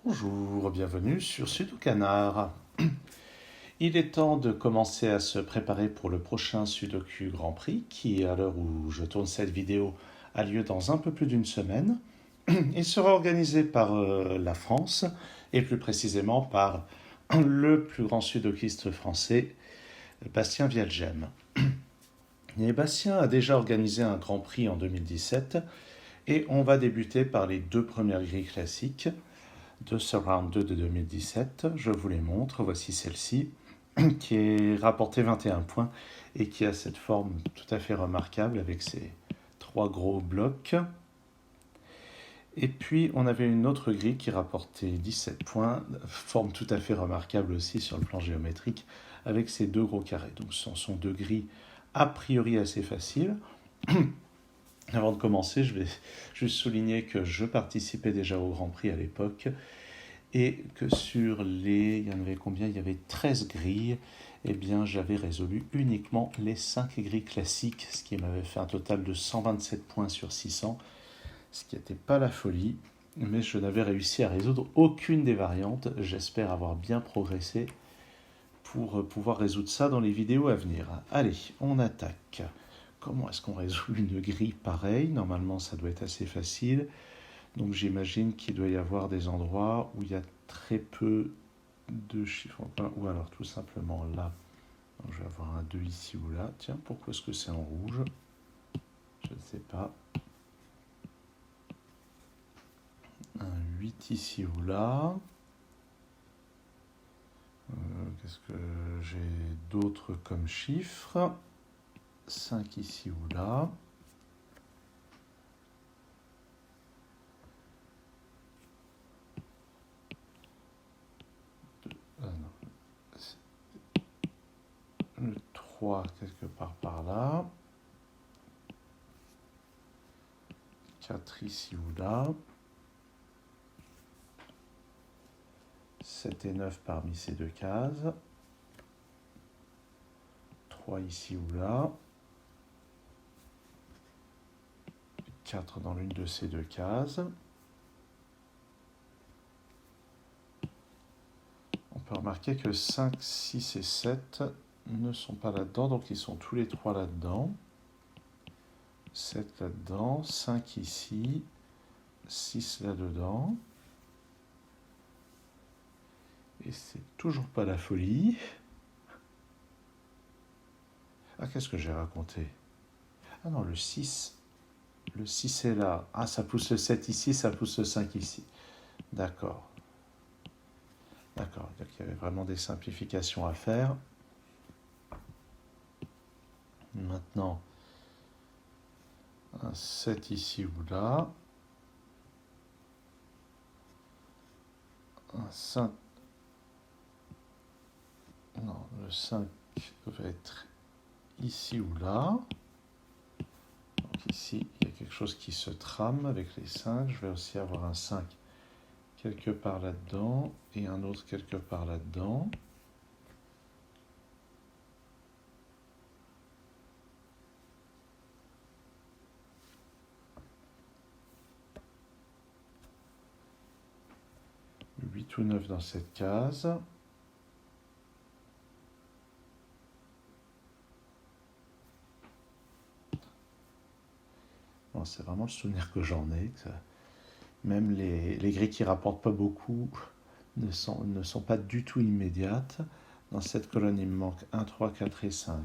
Bonjour, bienvenue sur Sudo Canard. Il est temps de commencer à se préparer pour le prochain Sudoku Grand Prix qui, à l'heure où je tourne cette vidéo, a lieu dans un peu plus d'une semaine. Il sera organisé par la France et plus précisément par le plus grand sudokiste français, Bastien Vialgem. Et Bastien a déjà organisé un Grand Prix en 2017 et on va débuter par les deux premières grilles classiques de ce round 2 de 2017. Je vous les montre. Voici celle-ci qui est rapportée 21 points et qui a cette forme tout à fait remarquable avec ses trois gros blocs. Et puis on avait une autre grille qui rapportait 17 points, forme tout à fait remarquable aussi sur le plan géométrique avec ces deux gros carrés. Donc ce sont deux grilles a priori assez faciles. Avant de commencer, je vais juste souligner que je participais déjà au Grand Prix à l'époque et que sur il y en avait combien? Il y avait 13 grilles. Eh bien, j'avais résolu uniquement les 5 grilles classiques, ce qui m'avait fait un total de 127 points sur 600, ce qui n'était pas la folie, mais je n'avais réussi à résoudre aucune des variantes. J'espère avoir bien progressé pour pouvoir résoudre ça dans les vidéos à venir. Allez, on attaque. Comment est-ce qu'on résout une grille pareille? Normalement, ça doit être assez facile. Donc j'imagine qu'il doit y avoir des endroits où il y a très peu de chiffres, ou alors tout simplement là. Donc, je vais avoir un 2 ici ou là. Tiens, pourquoi est-ce que c'est en rouge? Je ne sais pas. Un 8 ici ou là. Qu'est-ce que j'ai d'autre comme chiffres? 5 ici ou là. Le 3 quelque part par là. 4 ici ou là. 7 et 9 parmi ces deux cases. 3 ici ou là. 4 dans l'une de ces deux cases. On peut remarquer que 5, 6 et 7 ne sont pas là-dedans, donc ils sont tous les trois là-dedans. 7 là-dedans, 5 ici, 6 là-dedans. Et c'est toujours pas la folie. Ah, qu'est-ce que j'ai raconté? Ah non, le 6. Le 6 est là. Ah, ça pousse le 7 ici, ça pousse le 5 ici. D'accord. D'accord, donc il y avait vraiment des simplifications à faire. Maintenant, un 7 ici ou là. Un 5. Non, le 5 va être ici ou là. Donc ici, il y a quelque chose qui se trame avec les 5. Je vais aussi avoir un 5 quelque part là-dedans et un autre quelque part là-dedans. Le 8 ou 9 dans cette case. Bon, c'est vraiment le souvenir que j'en ai. Que même les grilles qui rapportent pas beaucoup ne sont pas du tout immédiates. Dans cette colonne, il me manque 1, 3, 4 et 5.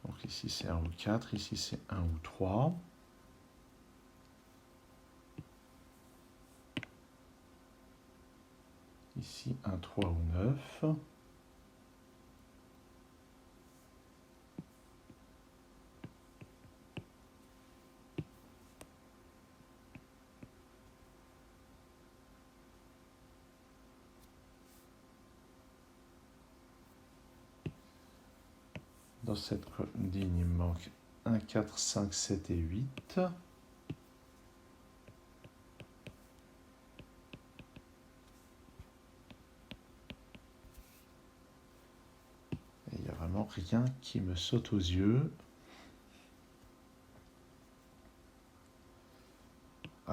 Donc ici, c'est 1 ou 4. Ici, c'est 1 ou 3. Ici, un 3 ou 9. Dans cette ligne, il me manque 1, 4, 5, 7 et 8. Et il n'y a vraiment rien qui me saute aux yeux.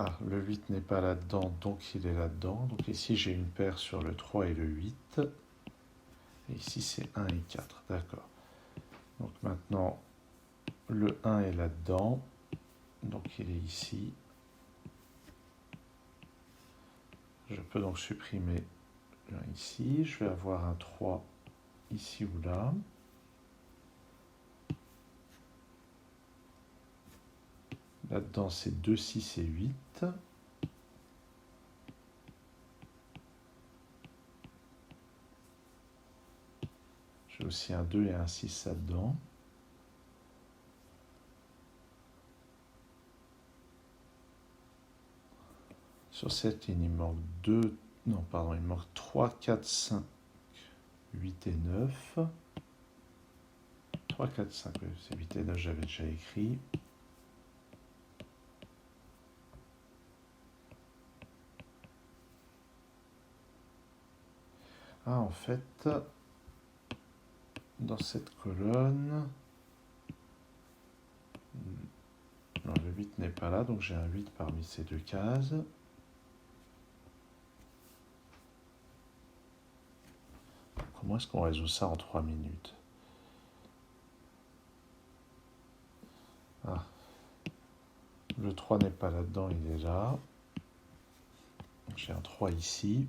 Ah, le 8 n'est pas là-dedans, donc il est là-dedans. Donc ici, j'ai une paire sur le 3 et le 8. Et ici, c'est 1 et 4. D'accord. Donc maintenant, le 1 est là-dedans. Donc il est ici. Je peux donc supprimer le 1 ici. Je vais avoir un 3 ici ou là. Là-dedans, c'est 2, 6 et 8. J'ai aussi un 2 et un 6 là-dedans. Sur cette ligne, il manque 2, non, pardon, il manque 3, 4, 5, 8 et 9. 3, 4, 5, oui, c'est 8 et 9, j'avais déjà écrit. Ah, en fait, dans cette colonne, non, le 8 n'est pas là, donc j'ai un 8 parmi ces deux cases. Comment est-ce qu'on résout ça en 3 minutes? Ah, le 3 n'est pas là-dedans, il est là. J'ai un 3 ici.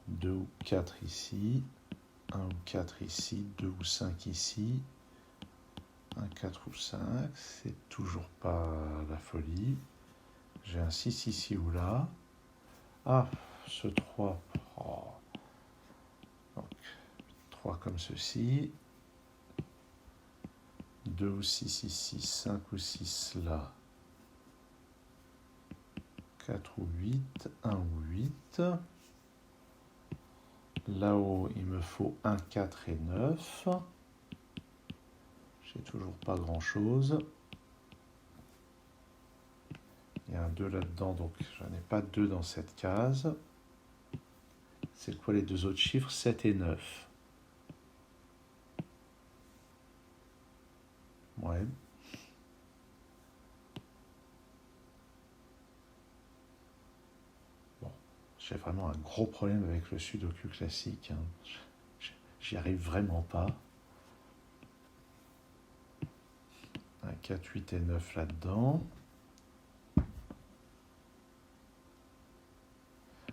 2 ou 4 ici. 1 ou 4 ici. 2 ou 5 ici. 1, 4 ou 5. C'est toujours pas la folie. J'ai un 6 ici ou là. Ah, ce 3. Oh. Donc, 3 comme ceci. 2 ou 6 ici. 5 ou 6 là. 4 ou 8. 1 ou 8. Là-haut, il me faut 1, 4 et 9. J'ai toujours pas grand-chose. Il y a un 2 là-dedans, donc je n'en ai pas 2 dans cette case. C'est quoi les deux autres chiffres? 7 et 9. Ouais. Bon, j'ai vraiment un gros problème avec le sudoku classique. J'y arrive vraiment pas. Un 4, 8 et 9 là-dedans.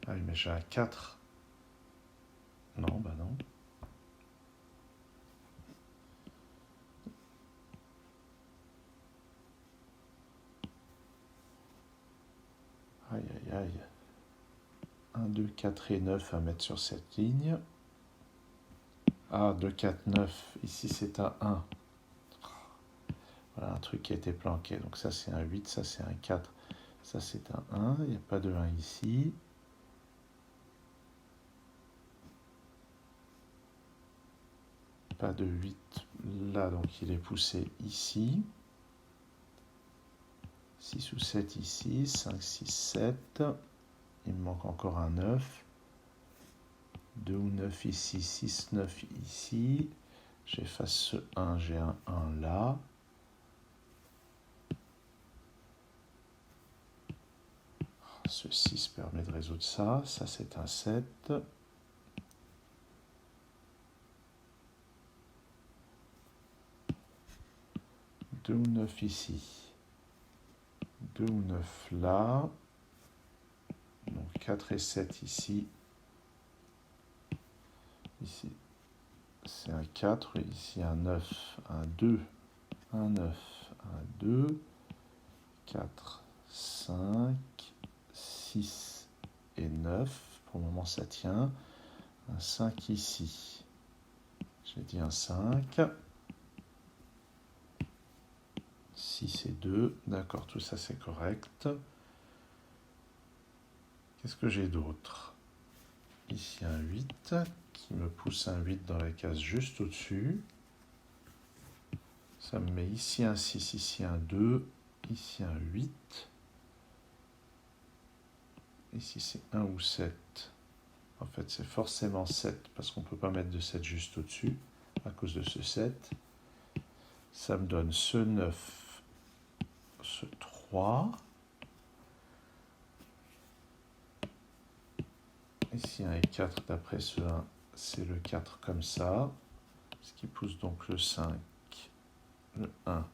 Ah oui, mais j'ai un 4. Non, bah non. Aïe, aïe, aïe. 1, 2, 4 et 9 à mettre sur cette ligne. Ah, 2, 4, 9. Ici, c'est un 1. Voilà un truc qui a été planqué. Donc ça, c'est un 8. Ça, c'est un 4. Ça, c'est un 1. Il n'y a pas de 1 ici. Pas de 8 là, donc il est poussé ici. 6 ou 7 ici. 5, 6, 7. Il me manque encore un 9. 2 ou 9 ici. 6, 9 ici. J'efface ce 1. J'ai un 1 là. Ce 6 permet de résoudre ça. Ça, c'est un 7. 2 ou 9 ici. 2 ou 9 là. Donc 4 et 7 ici. Ici, c'est un 4. Ici, un 9, un 2, un 9, un 2, 4, 5, 6 et 9. Pour le moment, ça tient. Un 5 ici. J'ai dit un 5. 6 et 2. D'accord, tout ça, c'est correct. Qu'est-ce que j'ai d'autre? Ici, un 8 qui me pousse un 8 dans la case juste au-dessus. Ça me met ici un 6, ici un 2, ici un 8. Ici, c'est 1 ou 7. En fait, c'est forcément 7 parce qu'on ne peut pas mettre de 7 juste au-dessus à cause de ce 7. Ça me donne ce 9 ce 3. Ici, 1 et 4, d'après ce 1, c'est le 4 comme ça. Ce qui pousse donc le 5, le 1,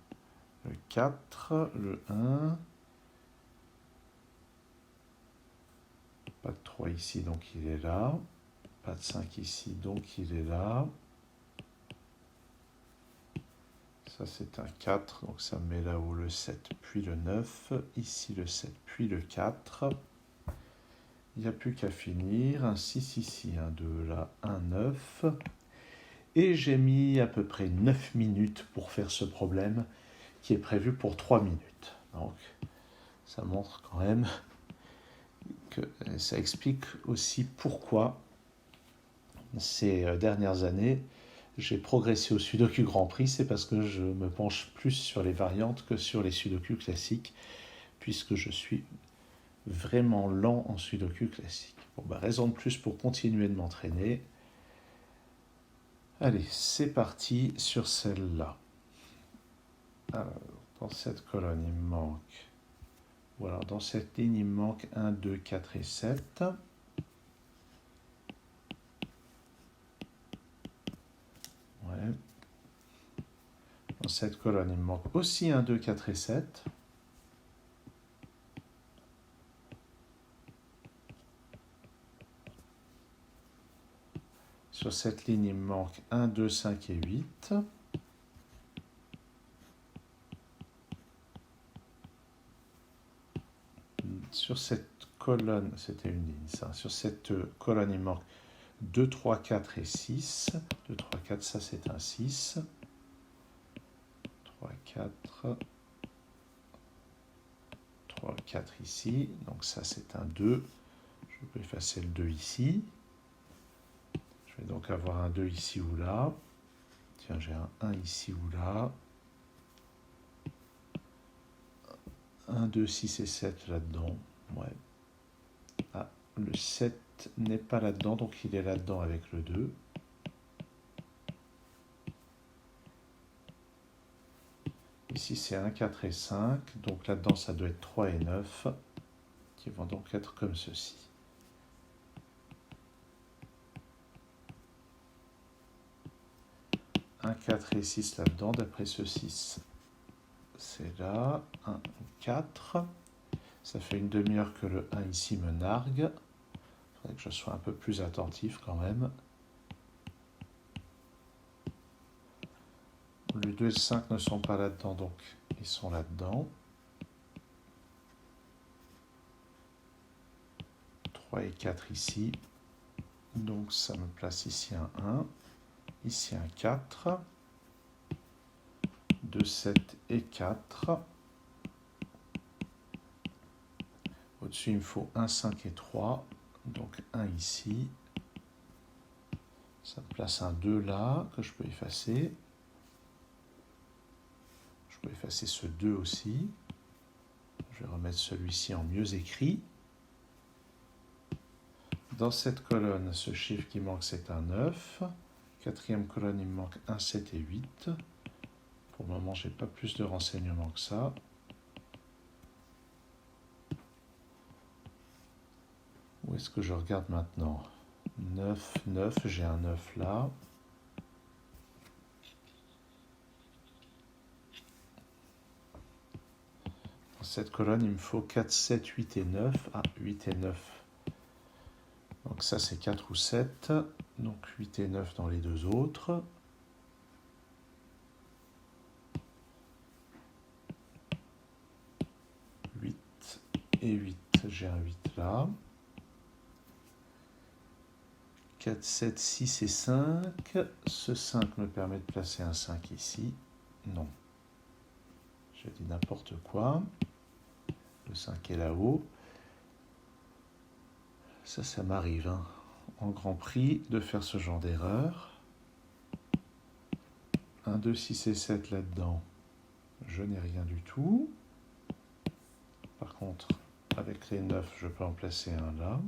le 4, le 1. Pas de 3 ici, donc il est là. Pas de 5 ici, donc il est là. Ça, c'est un 4, donc ça me met là-haut le 7, puis le 9. Ici, le 7, puis le 4. Il n'y a plus qu'à finir. Un 6 ici, un 2 là, un 9. Et j'ai mis à peu près 9 minutes pour faire ce problème qui est prévu pour 3 minutes. Donc, ça montre quand même que ça explique aussi pourquoi ces dernières années, j'ai progressé au Sudoku Grand Prix. C'est parce que je me penche plus sur les variantes que sur les Sudoku classiques, puisque je suis vraiment lent en Sudoku classique. Bon, raison de plus pour continuer de m'entraîner. Allez, c'est parti sur celle-là. Alors, dans cette colonne, il me manque... Ou alors, dans cette ligne, il me manque 1, 2, 4 et 7. Ouais. Dans cette colonne, il me manque aussi 1, 2, 4 et 7. Sur cette ligne, il me manque 1, 2, 5 et 8. Sur cette colonne, c'était une ligne ça, sur cette colonne, il me manque 2, 3, 4 et 6. 2, 3, 4, ça c'est un 6. 3, 4. 3, 4 ici. Donc ça c'est un 2. Je peux effacer le 2 ici. Je vais donc avoir un 2 ici ou là. Tiens, j'ai un 1 ici ou là. 1, 2, 6 et 7 là-dedans. Ouais. Ah, le 7 n'est pas là-dedans, donc il est là-dedans avec le 2. Ici, c'est 1, 4 et 5. Donc là-dedans, ça doit être 3 et 9, qui vont donc être comme ceci. 1, 4 et 6 là-dedans, d'après ce 6. C'est là, 1, 4. Ça fait une demi-heure que le 1 ici me nargue. Il faudrait que je sois un peu plus attentif quand même. Le 2 et le 5 ne sont pas là-dedans, donc ils sont là-dedans. 3 et 4 ici. Donc ça me place ici un 1. Ici un 4. 2, 7 et 4. Au-dessus, il me faut 1, 5 et 3. Donc 1 ici. Ça me place un 2 là, que je peux effacer. Je peux effacer ce 2 aussi. Je vais remettre celui-ci en mieux écrit. Dans cette colonne, ce chiffre qui manque, c'est un 9. Quatrième colonne, il me manque 1, 7 et 8. Pour le moment, je n'ai pas plus de renseignements que ça. Où est-ce que je regarde maintenant? 9, 9, j'ai un 9 là. Dans cette colonne, il me faut 4, 7, 8 et 9. Ah, 8 et 9. Donc ça, c'est 4 ou 7. Donc 8 et 9 dans les deux autres. Et 8, j'ai un 8 là. 4, 7, 6 et 5. Ce 5 me permet de placer un 5 ici. Non. J'ai dit n'importe quoi. Le 5 est là-haut. Ça m'arrive hein, en Grand Prix de faire ce genre d'erreur. 1, 2, 6 et 7 là-dedans. Je n'ai rien du tout. Par contre, avec les 9, je peux en placer un là.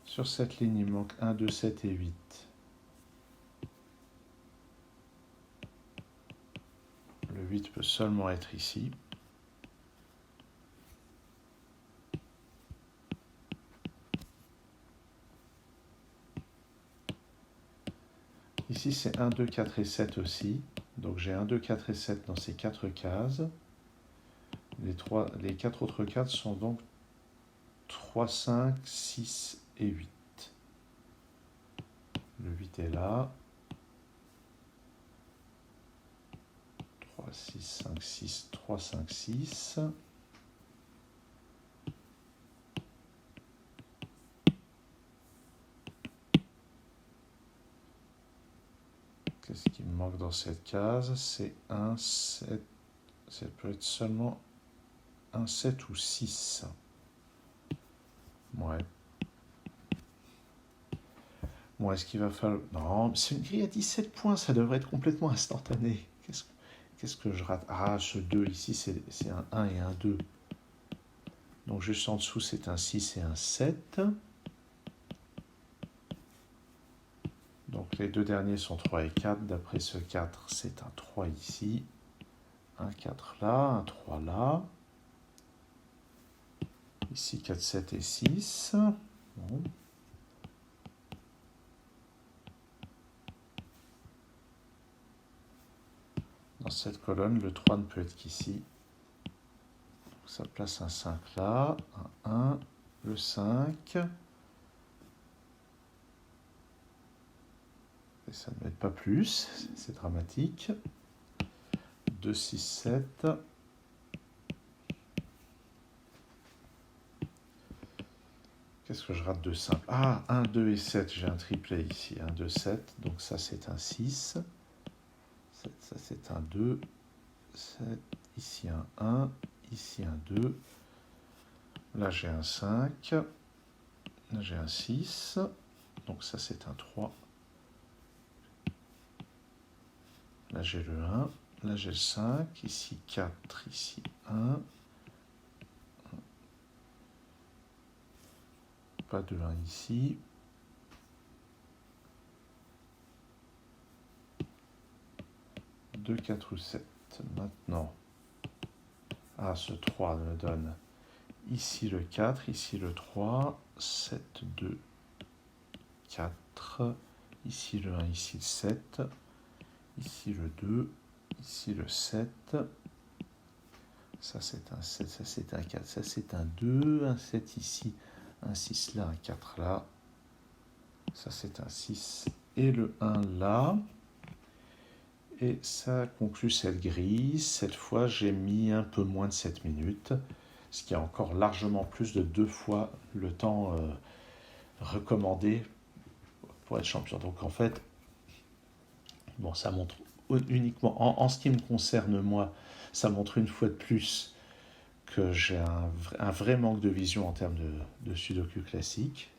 Sur cette ligne, il manque 1, 2, 7 et 8. Le 8 peut seulement être ici. Ici, c'est 1, 2, 4 et 7 aussi. Donc j'ai 1, 2, 4 et 7 dans ces 4 cases. Les 4 autres cases sont donc 3, 5, 6 et 8. Le 8 est là. 3, 6, 5, 6, 3, 5, 6. Qu'est-ce qui me manque dans cette case? C'est 1, 7. Ça peut être seulement un 7 ou 6. Ouais. Bon, est-ce qu'il va falloir... Non, c'est une grille à 17 points, ça devrait être complètement instantané. Qu'est-ce que je rate? Ah, ce 2 ici, c'est un 1 et un 2. Donc juste en dessous, c'est un 6 et un 7. Donc les deux derniers sont 3 et 4. D'après ce 4, c'est un 3 ici. Un 4 là, un 3 là. Ici, 4, 7 et 6. Bon. Dans cette colonne, le 3 ne peut être qu'ici. Donc ça place un 5 là, un 1, le 5. Et ça ne m'aide pas plus, c'est dramatique. 2, 6, 7. Qu'est-ce que je rate de simple? Ah, 1, 2 et 7, j'ai un triplet ici. 1, 2, 7, donc ça c'est un 6. 7, ça c'est un 2. 7, ici un 1, ici un 2. Là j'ai un 5. Là j'ai un 6. Donc ça c'est un 3. Là j'ai le 1. Là j'ai le 5. Ici 4, ici 1. Pas de 1 ici. Deux, 4 ou 7. Maintenant, ce 3 me donne ici le 4, ici le 3, 7, 2, 4, ici le 1, ici le 7, ici le 2, ici le 7, ça c'est un 7, ça c'est un 4, ça c'est un 2, un 7 ici, un 6 là, un 4 là, ça c'est un 6 et le 1 là. Et ça conclut cette grille. Cette fois, j'ai mis un peu moins de 7 minutes, ce qui est encore largement plus de 2 fois le temps recommandé pour être champion. Donc en fait, bon, ça montre uniquement, en ce qui me concerne moi, ça montre une fois de plus que j'ai un vrai manque de vision en termes de sudoku classique.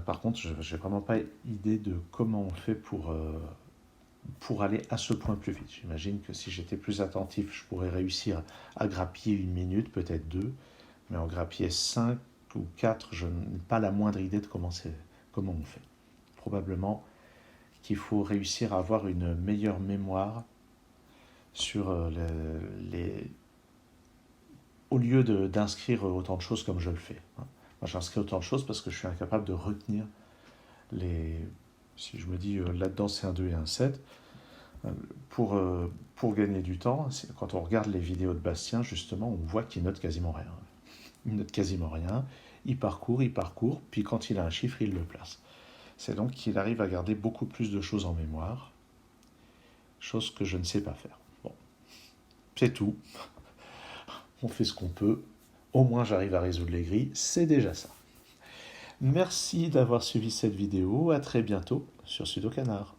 Par contre, je n'ai vraiment pas idée de comment on fait pour aller à ce point plus vite. J'imagine que si j'étais plus attentif, je pourrais réussir à grappiller 1 minute, peut-être 2, mais en grappiller 5 ou 4, je n'ai pas la moindre idée de comment on fait. Probablement qu'il faut réussir à avoir une meilleure mémoire sur au lieu d'inscrire autant de choses comme je le fais. Moi, j'inscris autant de choses parce que je suis incapable de retenir si je me dis là-dedans c'est un 2 et un 7, pour gagner du temps, quand on regarde les vidéos de Bastien, justement, on voit qu'il note quasiment rien. Il note quasiment rien, il parcourt, puis quand il a un chiffre, il le place. C'est donc qu'il arrive à garder beaucoup plus de choses en mémoire, chose que je ne sais pas faire. Bon, c'est tout. On fait ce qu'on peut. Au moins, j'arrive à résoudre les grilles, c'est déjà ça. Merci d'avoir suivi cette vidéo. À très bientôt sur Sudocanard.